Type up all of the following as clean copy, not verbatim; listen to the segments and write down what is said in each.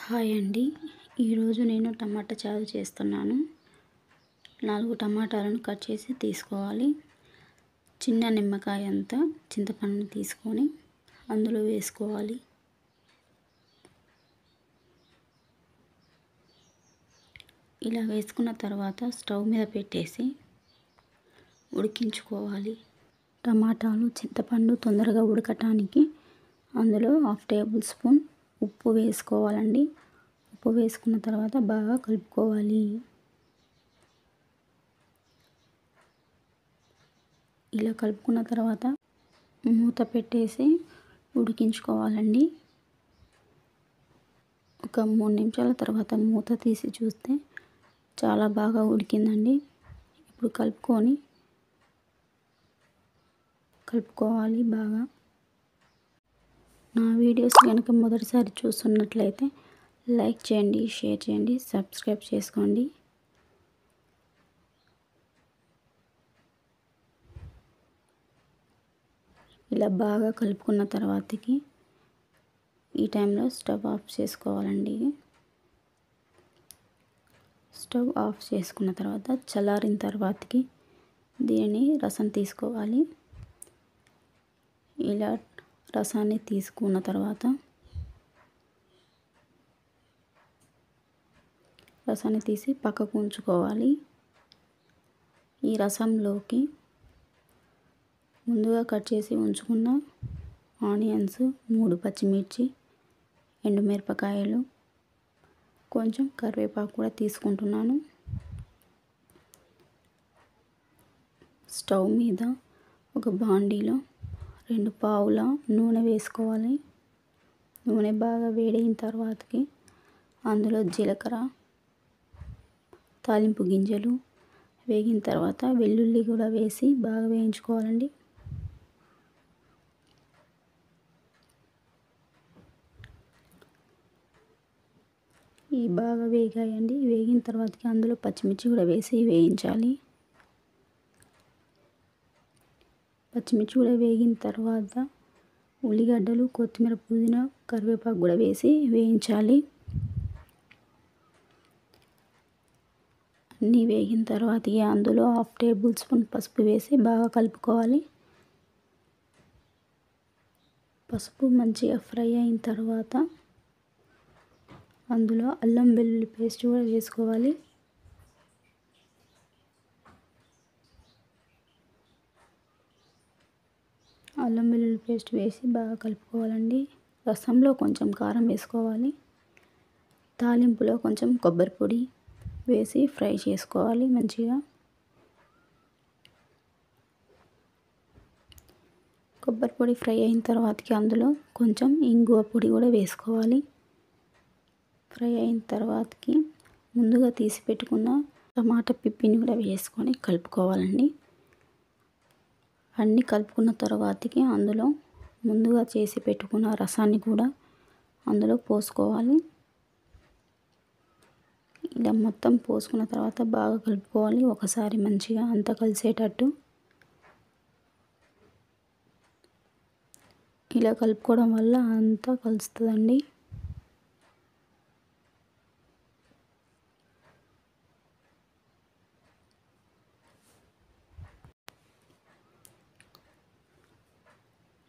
Hi అండి. ఈరోజు నేను టమాటా చారు చేస్తున్నాను. 4 టమాటాలను కట్ చేసి తీసుకోవాలి. చిన్న నిమ్మకాయ అంత చింతపండుని తీసుకొని అందులో వేసుకోవాలి. ఇలా వేసుకున్న తర్వాత స్టవ్ మీద పెట్టేసి ఉడికించుకోవాలి. టమాటాలు చింతపండు తొందరగా ఉడకటానికి అందులో 1/2 టేబుల్ స్పూన్ ఉప్పు వేసుకోవాలండి. ఉప్పు వేసుకున్న తర్వాత బాగా కలుపుకోవాలి. ఇలా కలుపుకున్న తర్వాత మూత పెట్టేసి ఉడికించుకోవాలండి. ఒక 3 నిమిషాల తర్వాత మూత తీసి చూస్తే చాలా బాగా ఉడికిందండి. ఇప్పుడు కలుపుకోవాలి బాగా. నా వీడియోస్ కనుక మొదటిసారి చూస్తున్నట్లయితే లైక్ చేయండి, షేర్ చేయండి, సబ్స్క్రైబ్ చేసుకోండి. ఇలా బాగా కలుపుకున్న తర్వాతకి ఈ టైంలో స్టవ్ ఆఫ్ చేసుకోవాలండి. స్టవ్ ఆఫ్ చేసుకున్న తర్వాత చల్లారిన తర్వాతకి దీనిని రసం తీసుకోవాలి. ఇలా రసాన్ని తీసుకున్న తర్వాత రసాన్ని తీసి పక్కకు ఉంచుకోవాలి. ఈ రసంలోకి ముందుగా కట్ చేసి ఉంచుకున్న ఆనియన్స్, 3 పచ్చిమిర్చి, ఎండుమిరపకాయలు, కొంచెం కరివేపాకు కూడా తీసుకుంటున్నాను. స్టవ్ మీద ఒక బాండీలో 2 పావుల నూనె వేసుకోవాలి. నూనె బాగా వేడైన తర్వాతకి అందులో జీలకర్ర, తాలింపు గింజలు వేగిన తర్వాత వెల్లుల్లి కూడా వేసి బాగా వేయించుకోవాలండి. ఈ బాగా వేగాయండి. వేగిన తర్వాతకి అందులో పచ్చిమిర్చి కూడా వేసి వేయించాలి. పచ్చిమిర్చి కూడా వేగిన తర్వాత ఉల్లిగడ్డలు, కొత్తిమీర, పుదీనా, కరివేపాకు కూడా వేసి వేయించాలి. అన్నీ వేగిన తర్వాత అందులో 1/2 టేబుల్ స్పూన్ పసుపు వేసి బాగా కలుపుకోవాలి. పసుపు మంచిగా ఫ్రై అయిన తర్వాత అందులో అల్లం వెల్లుల్లి పేస్ట్ కూడా వేసుకోవాలి. అల్లం వెల్లుల్లి పేస్ట్ వేసి బాగా కలుపుకోవాలండి. రసంలో కొంచెం కారం వేసుకోవాలి. తాలింపులో కొంచెం కొబ్బరి పొడి వేసి ఫ్రై చేసుకోవాలి మంచిగా. కొబ్బరి పొడి ఫ్రై అయిన తర్వాతకి అందులో కొంచెం ఇంగువ పొడి కూడా వేసుకోవాలి. ఫ్రై అయిన తర్వాతకి ముందుగా తీసి పెట్టుకున్న టమాటా పిప్పిని కూడా వేసుకొని కలుపుకోవాలండి. అన్నీ కలుపుకున్న తర్వాతకి అందులో ముందుగా చేసి పెట్టుకున్న రసాన్ని కూడా అందులో పోసుకోవాలి. ఇలా మొత్తం పోసుకున్న తర్వాత బాగా కలుపుకోవాలి. ఒకసారి మంచిగా అంతా కలిసేటట్టు ఇలా కలుపుకోవడం వల్ల అంతా కలుస్తుందండి.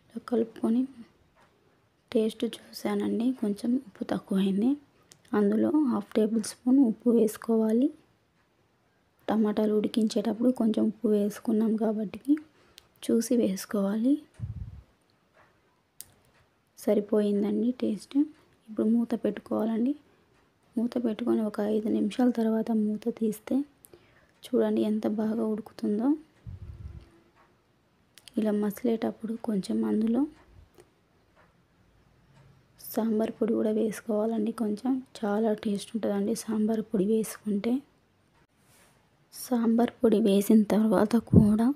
ఇలా కలుపుకొని టేస్ట్ చూసానండి, కొంచెం ఉప్పు తక్కువైంది. అందులో 1/2 టేబుల్ స్పూన్ ఉప్పు వేసుకోవాలి. టమాటాలు ఉడికించేటప్పుడు కొంచెం ఉప్పు వేసుకున్నాం కాబట్టి చూసి వేసుకోవాలి. సరిపోయిందండి టేస్ట్. ఇప్పుడు మూత పెట్టుకోవాలండి. మూత పెట్టుకొని ఒక 5 నిమిషాల తర్వాత మూత తీస్తే చూడండి ఎంత బాగా ఉడుకుతుందో. ఇలా మసిలేటప్పుడు కొంచెం అందులో సాంబార్ పొడి కూడా వేసుకోవాలండి. కొంచెం చాలా టేస్ట్ ఉంటుందండి సాంబార్ పొడి వేసుకుంటే. సాంబార్ పొడి వేసిన తర్వాత కూడా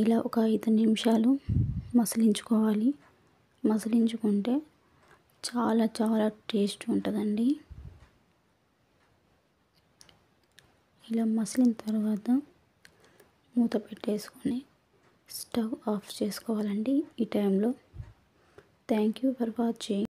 ఇలా ఒక 5 నిమిషాలు మసిలించుకోవాలి. మసిలించుకుంటే చాలా చాలా టేస్ట్ ఉంటుందండి. ఇలా మసిలిన తర్వాత మూత పెట్టేసుకొని స్టవ్ ఆఫ్ చేసుకోవాలండి ఈ టైంలో. Thank you for watching.